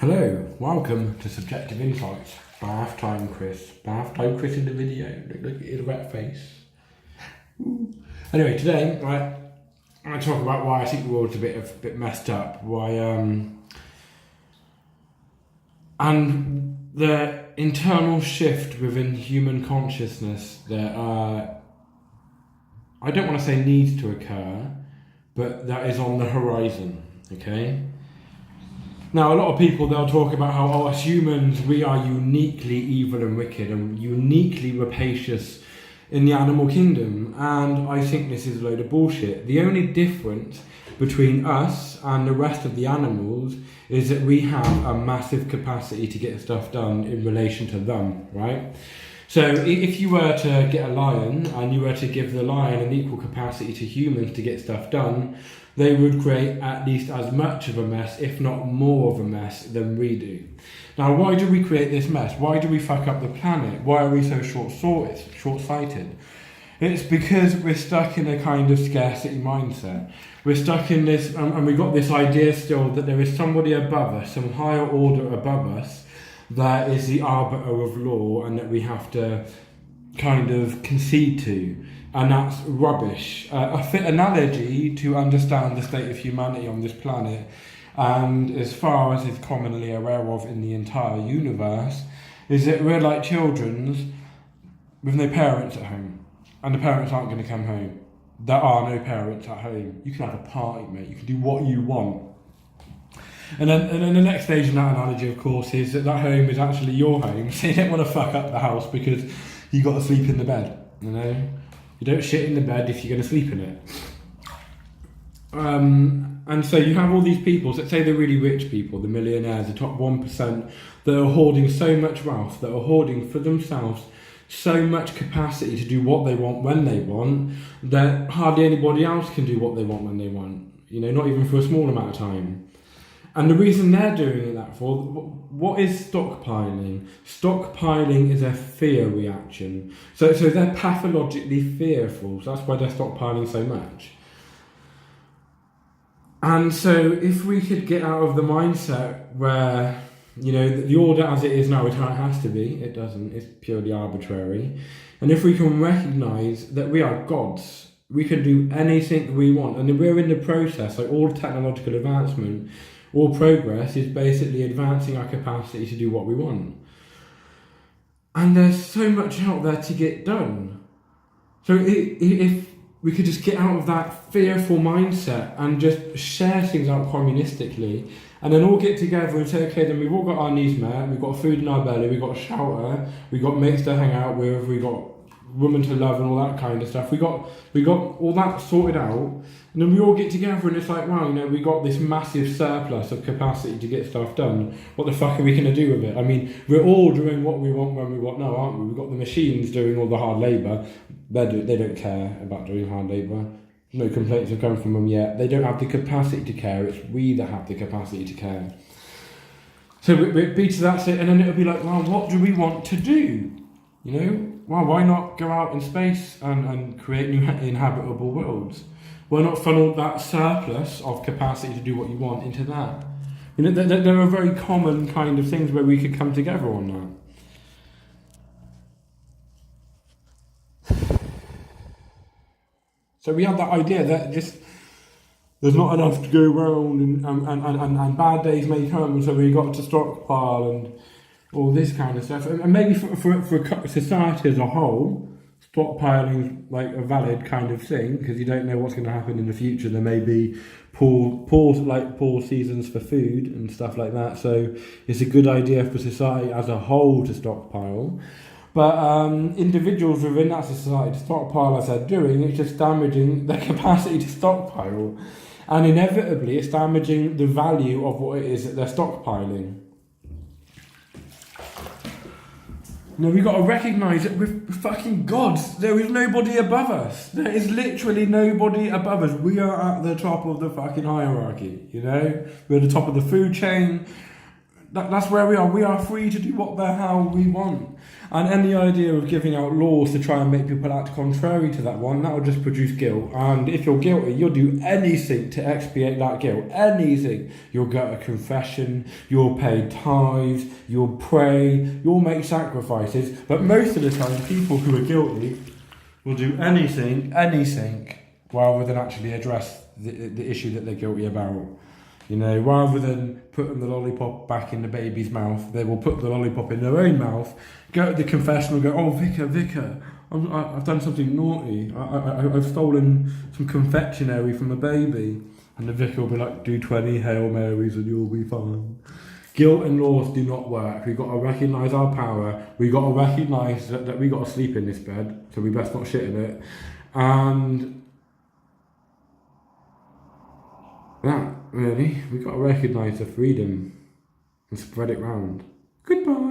Hello, welcome to Subjective Insights. Bath time Chris. Bath time Chris in the video. Look at his wet face. Ooh. Anyway, today I'm going to talk about why I think the world's a bit messed up. Why and the internal shift within human consciousness that I don't want to say needs to occur, but that is on the horizon. Okay. Now, a lot of people, they'll talk about how, as humans, we are uniquely evil and wicked and uniquely rapacious in the animal kingdom. And I think this is a load of bullshit. The only difference between us and the rest of the animals is that we have a massive capacity to get stuff done in relation to them, right? So if you were to get a lion and you were to give the lion an equal capacity to humans to get stuff done, they would create at least as much of a mess, if not more of a mess, than we do. Now, why do we create this mess? Why do we fuck up the planet? Why are we so short-sighted? It's because we're stuck in a kind of scarcity mindset. We're stuck in this, and we've got this idea still that there is somebody above us, some higher order above us, that is the arbiter of law and that we have to kind of concede to. And that's rubbish. A fit analogy to understand the state of humanity on this planet, and as far as is commonly aware of in the entire universe, is that we're like children with no parents at home. And the parents aren't going to come home. There are no parents at home. You can have a party, mate. You can do what you want. And then the next stage in that analogy, of course, is that home is actually your home. So you don't want to fuck up the house because you got to sleep in the bed, you know? You don't shit in the bed if you're going to sleep in it. And so you have all these people, so let's say the really rich people, the millionaires, the top 1%, that are hoarding so much wealth, that are hoarding for themselves so much capacity to do what they want when they want, that hardly anybody else can do what they want when they want. You know, not even for a small amount of time. And the reason they're doing that for, what is stockpiling? Stockpiling is a fear reaction. So they're pathologically fearful. So that's why they're stockpiling so much. And so if we could get out of the mindset where, you know, the order as it is now is how it has to be, it doesn't, it's purely arbitrary. And if we can recognise that we are gods, we can do anything we want. And we're in the process, like all technological advancement, all progress is basically advancing our capacity to do what we want. And there's so much out there to get done. So if we could just get out of that fearful mindset and just share things out communistically, and then all get together and say, okay, then we've all got our needs met, we've got food in our belly, we've got a shelter, we've got mates to hang out with, we've got women to love and all that kind of stuff. We got all that sorted out, and then we all get together and it's like, wow, you know, we got this massive surplus of capacity to get stuff done. What the fuck are we going to do with it? I mean, we're all doing what we want when we want now, aren't we? We've got the machines doing all the hard labour. They don't care about doing hard labour. No complaints have come from them yet. They don't have the capacity to care. It's we that have the capacity to care. So we'd be to that state, and then it'll be like, well, what do we want to do? You know, well, why not go out in space and create new inhabitable worlds? Why not funnel that surplus of capacity to do what you want into that? You know, there are very common kind of things where we could come together on that. So we have that idea that just there's not enough to go around, and bad days may come, so we got to stockpile and all this kind of stuff. And maybe for society as a whole, stockpiling is like a valid kind of thing, because you don't know what's going to happen in the future. There may be poor seasons for food and stuff like that. So it's a good idea for society as a whole to stockpile. But individuals within that society to stockpile as they're doing, it's just damaging their capacity to stockpile. And inevitably, it's damaging the value of what it is that they're stockpiling. Now, we've got to recognise that we're fucking gods. There is nobody above us. There is literally nobody above us. We are at the top of the fucking hierarchy, you know? We're at the top of the food chain. That's where we are. We are free to do what the hell we want. And any idea of giving out laws to try and make people act contrary to that one, that will just produce guilt. And if you're guilty, you'll do anything to expiate that guilt. Anything. You'll go to confession, you'll pay tithes, you'll pray, you'll make sacrifices. But most of the time, people who are guilty will do anything, rather than actually address the issue that they're guilty about. You know, rather than putting the lollipop back in the baby's mouth, they will put the lollipop in their own mouth, go to the confessional and go, oh, vicar, I've done something naughty. I've stolen some confectionery from a baby. And the vicar will be like, do 20 Hail Marys and you'll be fine. Guilt and laws do not work. We've got to recognise our power. We've got to recognise that we've got to sleep in this bed, so we best not shit in it. And that, really, we've got to recognise the freedom and spread it round. Goodbye.